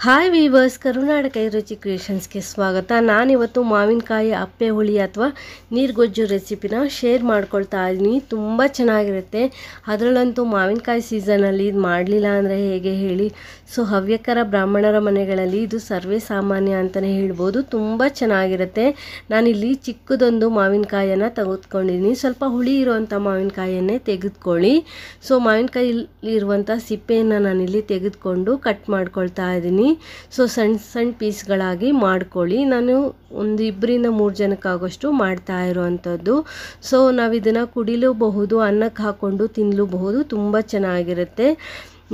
Hi viewers, ಕರುನಾಟಕ ರುಚಿ ಕ್ರಿಯೇಷನ್ಸ್ಗೆ ಸ್ವಾಗತ. ನಾನಿವತ್ತು ಮಾವಿನಕಾಯಿ ಅಪ್ಪೆ ಹುಳಿ ಅಥವಾ ನೀರುಗೊಜ್ಜು ರೆಸಿಪಿನ ಶೇರ್ ಮಾಡ್ಕೊಳ್ತಾ ಇದ್ದೀನಿ. ತುಂಬ ಚೆನ್ನಾಗಿರುತ್ತೆ. ಅದರಲ್ಲಂತೂ ಮಾವಿನಕಾಯಿ ಸೀಸನಲ್ಲಿ ಇದು ಮಾಡಲಿಲ್ಲ ಅಂದರೆ ಹೇಗೆ ಹೇಳಿ. ಸೊ ಹವ್ಯಕರ ಬ್ರಾಹ್ಮಣರ ಮನೆಗಳಲ್ಲಿ ಇದು ಸರ್ವೇ ಸಾಮಾನ್ಯ ಅಂತಲೇ ಹೇಳ್ಬೋದು. ತುಂಬ ಚೆನ್ನಾಗಿರುತ್ತೆ. ನಾನಿಲ್ಲಿ ಚಿಕ್ಕದೊಂದು ಮಾವಿನಕಾಯನ್ನು ತೆಗೆದುಕೊಂಡಿದ್ದೀನಿ. ಸ್ವಲ್ಪ ಹುಳಿ ಇರುವಂಥ ಮಾವಿನಕಾಯಿಯನ್ನೇ ತೆಗೆದುಕೊಳ್ಳಿ. ಸೊ ಮಾವಿನಕಾಯಿಲಿರುವಂಥ ಸಿಪ್ಪೆಯನ್ನು ನಾನಿಲ್ಲಿ ತೆಗೆದುಕೊಂಡು ಕಟ್ ಮಾಡ್ಕೊಳ್ತಾ ಇದ್ದೀನಿ. ಸೊ ಸಣ್ಣ ಸಣ್ಣ ಪೀಸ್ಗಳಾಗಿ ಮಾಡ್ಕೊಳ್ಳಿ. ನಾನು ಒಂದು 2-3 ಜನಕ್ಕಾಗೋಷ್ಟು ಮಾಡ್ತಾ ಇರುವಂಥದ್ದು. ಸೊ ನಾವಿದನ್ನು ಕುಡಿಲೂಬಹುದು, ಅನ್ನಕ್ಕೆ ಹಾಕ್ಕೊಂಡು ತಿನ್ನಲೂಬಹುದು. ತುಂಬ ಚೆನ್ನಾಗಿರುತ್ತೆ.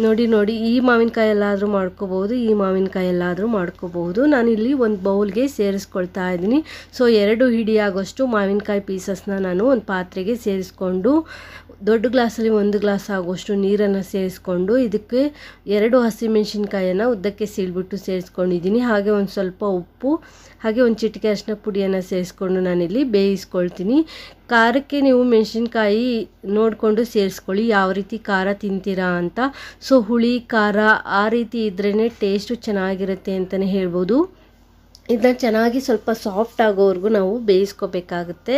ನೋಡಿ ಈ ಮಾವಿನಕಾಯಿ ಎಲ್ಲಾದರೂ ಮಾಡ್ಕೋಬಹುದು, ಈ ಮಾವಿನಕಾಯಿ ಎಲ್ಲಾದರೂ ಮಾಡ್ಕೋಬಹುದು. ನಾನಿಲ್ಲಿ ಒಂದು ಬೌಲ್ಗೆ ಸೇರಿಸ್ಕೊಳ್ತಾ ಇದ್ದೀನಿ. ಸೊ 2 ಹಿಡಿಯಾಗೋಷ್ಟು ಮಾವಿನಕಾಯಿ ಪೀಸಸ್ನ ನಾನು ಒಂದು ಪಾತ್ರೆಗೆ ಸೇರಿಸ್ಕೊಂಡು ದೊಡ್ಡ ಗ್ಲಾಸಲ್ಲಿ 1 ಗ್ಲಾಸ್ ಆಗುವಷ್ಟು ನೀರನ್ನು ಸೇರಿಸ್ಕೊಂಡು ಇದಕ್ಕೆ 2 ಹಸಿಮೆಣಸಿನ್ಕಾಯನ್ನು ಉದ್ದಕ್ಕೆ ಸೀಳ್ಬಿಟ್ಟು ಸೇರಿಸ್ಕೊಂಡಿದ್ದೀನಿ. ಹಾಗೆ ಒಂದು ಸ್ವಲ್ಪ ಉಪ್ಪು, ಹಾಗೆ ಒಂದು ಚಿಟಿಕೆ ಅರಿಶಿನ ಪುಡಿಯನ್ನು ಸೇರಿಸ್ಕೊಂಡು ನಾನಿಲ್ಲಿ ಬೇಯಿಸ್ಕೊಳ್ತೀನಿ. ಖಾರಕ್ಕೆ ನೀವು ಮೆಣಸಿನ್ಕಾಯಿ ನೋಡಿಕೊಂಡು ಸೇರಿಸ್ಕೊಳ್ಳಿ, ಯಾವ ರೀತಿ ಖಾರ ತಿಂತೀರಾ ಅಂತ. ಸೊ ಹುಳಿ ಖಾರ ಆ ರೀತಿ ಇದ್ರೇ ಟೇಸ್ಟು ಚೆನ್ನಾಗಿರುತ್ತೆ ಅಂತಲೇ ಹೇಳ್ಬೋದು. ಇದನ್ನ ಚೆನ್ನಾಗಿ ಸ್ವಲ್ಪ ಸಾಫ್ಟ್ ಆಗೋವರೆಗೂ ನಾವು ಬೇಯಿಸ್ಕೋಬೇಕಾಗುತ್ತೆ.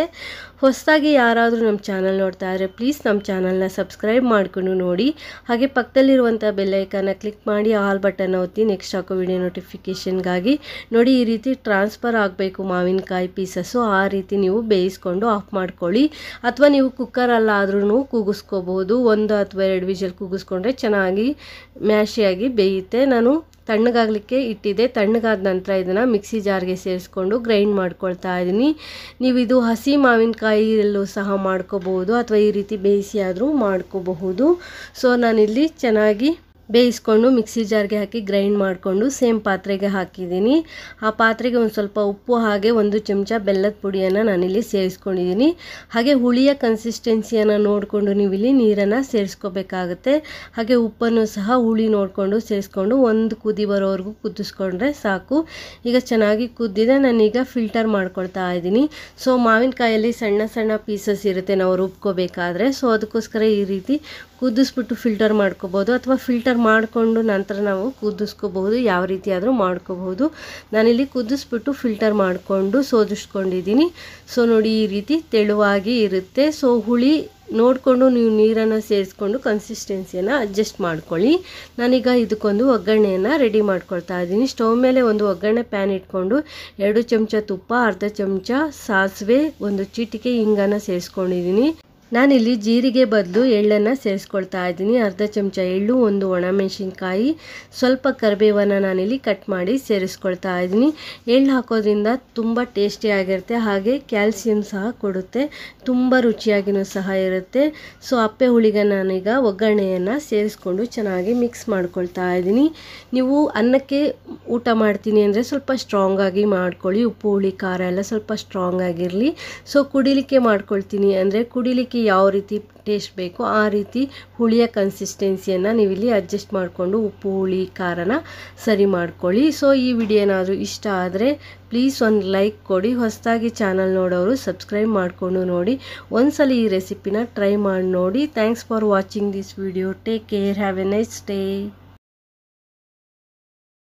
ಹೊಸದಾಗಿ ಯಾರಾದರೂ ನಮ್ಮ ಚಾನಲ್ ನೋಡ್ತಾ ಇದ್ದರೆ ಪ್ಲೀಸ್ ನಮ್ಮ ಚಾನಲ್ನ ಸಬ್ಸ್ಕ್ರೈಬ್ ಮಾಡಿಕೊಂಡು ನೋಡಿ. ಹಾಗೆ ಪಕ್ಕದಲ್ಲಿರುವಂಥ ಬೆಲ್ಲೈಕನ್ನ ಕ್ಲಿಕ್ ಮಾಡಿ ಆಲ್ ಬಟನ್ ಒತ್ತಿ ನೆಕ್ಸ್ಟ್ ಹಾಕೋ ವಿಡಿಯೋ ನೋಟಿಫಿಕೇಷನ್ಗಾಗಿ. ನೋಡಿ, ಈ ರೀತಿ ಟ್ರಾನ್ಸ್ಫರ್ ಆಗಬೇಕು ಮಾವಿನಕಾಯಿ ಪೀಸಸ್ಸು. ಆ ರೀತಿ ನೀವು ಬೇಯಿಸ್ಕೊಂಡು ಆಫ್ ಮಾಡ್ಕೊಳ್ಳಿ. ಅಥವಾ ನೀವು ಕುಕ್ಕರಲ್ಲಾದ್ರೂ ಕೂಗಿಸ್ಕೋಬೋದು. 1 ಅಥವಾ 2 ವಿಷಲ್ ಕೂಗಿಸ್ಕೊಂಡ್ರೆ ಚೆನ್ನಾಗಿ ಮ್ಯಾಶಿಯಾಗಿ ಬೇಯುತ್ತೆ. ನಾನು ತಣ್ಣಗಾಗಲಿಕ್ಕೆ ಇಟ್ಟಿದ್ದೆ. ತಣ್ಣಗಾದ ನಂತರ ಇದನ್ನು ಮಿಕ್ಸಿ ಜಾರ್ಗೆ ಸೇರಿಸ್ಕೊಂಡು ಗ್ರೈಂಡ್ ಮಾಡ್ಕೊಳ್ತಾ ಇದ್ದೀನಿ. ನೀವು ಇದು ಹಸಿ ಮಾವಿನಕಾಯಿಯಲ್ಲೂ ಸಹ ಮಾಡ್ಕೋಬಹುದು ಅಥವಾ ಈ ರೀತಿ ಬೇಯಿಸಿ ಆದರೂ ಮಾಡ್ಕೋಬಹುದು. ಸೊ ನಾನಿಲ್ಲಿ ಚೆನ್ನಾಗಿ ಬೇಯಿಸ್ಕೊಂಡು ಮಿಕ್ಸಿ ಜಾರ್ಗೆ ಹಾಕಿ ಗ್ರೈಂಡ್ ಮಾಡಿಕೊಂಡು ಸೇಮ್ ಪಾತ್ರೆಗೆ ಹಾಕಿದ್ದೀನಿ. ಆ ಪಾತ್ರೆಗೆ ಒಂದು ಸ್ವಲ್ಪ ಉಪ್ಪು ಹಾಗೆ 1 ಚಮಚ ಬೆಲ್ಲದ ಪುಡಿಯನ್ನು ನಾನಿಲ್ಲಿ ಸೇರಿಸ್ಕೊಂಡಿದ್ದೀನಿ. ಹಾಗೆ ಹುಳಿಯ ಕನ್ಸಿಸ್ಟೆನ್ಸಿಯನ್ನು ನೋಡಿಕೊಂಡು ನೀವಿಲ್ಲಿ ನೀರನ್ನು ಸೇರಿಸ್ಕೋಬೇಕಾಗುತ್ತೆ. ಹಾಗೆ ಉಪ್ಪನ್ನು ಸಹ ಹುಳಿ ನೋಡಿಕೊಂಡು ಸೇರಿಸ್ಕೊಂಡು 1 ಕುದಿ ಬರೋವರೆಗೂ ಕುದಿಸ್ಕೊಂಡ್ರೆ ಸಾಕು. ಈಗ ಚೆನ್ನಾಗಿ ಕುದ್ದಿದೆ. ನಾನೀಗ ಫಿಲ್ಟರ್ ಮಾಡ್ಕೊಳ್ತಾ ಇದ್ದೀನಿ. ಸೊ ಮಾವಿನಕಾಯಲ್ಲಿ ಸಣ್ಣ ಸಣ್ಣ ಪೀಸಸ್ ಇರುತ್ತೆ ನಾವು ರುಬ್ಕೋಬೇಕಾದ್ರೆ. ಸೊ ಅದಕ್ಕೋಸ್ಕರ ಈ ರೀತಿ ಕುದಿಸ್ಬಿಟ್ಟು ಫಿಲ್ಟರ್ ಮಾಡ್ಕೋಬೋದು ಅಥವಾ ಫಿಲ್ಟರ್ ಮಾಡಿಕೊಂಡು ನಂತರ ನಾವು ಕುದಿಸ್ಕೋಬಹುದು. ಯಾವ ರೀತಿ ಆದರೂ ಮಾಡ್ಕೋಬಹುದು. ನಾನಿಲ್ಲಿ ಕುದಿಸ್ಬಿಟ್ಟು ಫಿಲ್ಟರ್ ಮಾಡಿಕೊಂಡು ಸೋದಿಸ್ಕೊಂಡಿದ್ದೀನಿ. ಸೊ ನೋಡಿ, ಈ ರೀತಿ ತೆಳುವಾಗಿ ಇರುತ್ತೆ. ಸೊ ಹುಳಿ ನೋಡಿಕೊಂಡು ನೀವು ನೀರನ್ನು ಸೇರಿಸ್ಕೊಂಡು ಕನ್ಸಿಸ್ಟೆನ್ಸಿಯನ್ನು ಅಡ್ಜಸ್ಟ್ ಮಾಡ್ಕೊಳ್ಳಿ. ನಾನೀಗ ಇದಕ್ಕೊಂದು ಒಗ್ಗರಣೆಯನ್ನು ರೆಡಿ ಮಾಡ್ಕೊಳ್ತಾ ಇದ್ದೀನಿ. ಸ್ಟವ್ ಮೇಲೆ ಒಂದು ಒಗ್ಗರಣೆ ಪ್ಯಾನ್ ಇಟ್ಕೊಂಡು 2 ಚಮಚ ತುಪ್ಪ, ಅರ್ಧ ಚಮಚ ಸಾಸಿವೆ, 1 ಚಿಟಿಕೆ ಹಿಂಗನ್ನು ಸೇರಿಸ್ಕೊಂಡಿದ್ದೀನಿ. ನಾನಿಲ್ಲಿ ಜೀರಿಗೆ ಬದಲು ಎಳ್ಳನ್ನು ಸೇರಿಸ್ಕೊಳ್ತಾ ಇದ್ದೀನಿ. ಅರ್ಧ ಚಮಚ ಎಳ್ಳು, 1 ಒಣಮೆಣಸಿನ್ಕಾಯಿ, ಸ್ವಲ್ಪ ಕರಿಬೇವನ್ನು ನಾನಿಲ್ಲಿ ಕಟ್ ಮಾಡಿ ಸೇರಿಸ್ಕೊಳ್ತಾ ಇದ್ದೀನಿ. ಎಳ್ಳು ಹಾಕೋದ್ರಿಂದ ತುಂಬ ಟೇಸ್ಟಿಯಾಗಿರುತ್ತೆ. ಹಾಗೆ ಕ್ಯಾಲ್ಸಿಯಂ ಸಹ ಕೊಡುತ್ತೆ. ತುಂಬ ರುಚಿಯಾಗಿಯೂ ಸಹ ಇರುತ್ತೆ. ಸೊ ಅಪ್ಪೆ ಹುಳಿಗೆ ನಾನೀಗ ಒಗ್ಗರಣೆಯನ್ನು ಸೇರಿಸ್ಕೊಂಡು ಚೆನ್ನಾಗಿ ಮಿಕ್ಸ್ ಮಾಡ್ಕೊಳ್ತಾ ಇದ್ದೀನಿ. ನೀವು ಅನ್ನಕ್ಕೆ ಊಟ ಮಾಡ್ತೀನಿ ಅಂದರೆ ಸ್ವಲ್ಪ ಸ್ಟ್ರಾಂಗ್ ಆಗಿ ಮಾಡ್ಕೊಳ್ಳಿ. ಉಪ್ಪು ಹುಳಿ ಖಾರ ಎಲ್ಲ ಸ್ವಲ್ಪ ಸ್ಟ್ರಾಂಗ್ ಆಗಿರಲಿ. ಸೊ ಕುಡಿಲಿಕ್ಕೆ ಮಾಡ್ಕೊಳ್ತೀನಿ ಅಂದರೆ ಕುಡಿಲಿಕ್ಕೆ ಯಾವ ರೀತಿ ಟೇಸ್ಟ್ ಬೇಕು ಆ ರೀತಿ ಹುಳಿಯ ಕನ್ಸಿಸ್ಟೆನ್ಸಿಯನ್ನು ನೀವಿಲ್ಲಿ ಅಡ್ಜಸ್ಟ್ ಮಾಡಿಕೊಂಡು ಉಪ್ಪು ಹುಳಿ ಖಾರನ ಸರಿ ಮಾಡ್ಕೊಳ್ಳಿ. ಸೊ ಈ ವಿಡಿಯೋ ಏನಾದರೂ ಇಷ್ಟ ಆದರೆ ಪ್ಲೀಸ್ ಒಂದು ಲೈಕ್ ಕೊಡಿ. ಹೊಸದಾಗಿ ಚಾನಲ್ ನೋಡೋರು ಸಬ್ಸ್ಕ್ರೈಬ್ ಮಾಡಿಕೊಂಡು ನೋಡಿ. ಒಂದ್ಸಲ ಈ ರೆಸಿಪಿನ ಟ್ರೈ ಮಾಡಿ ನೋಡಿ. Thanks for watching this video. Take care. Have A nice day.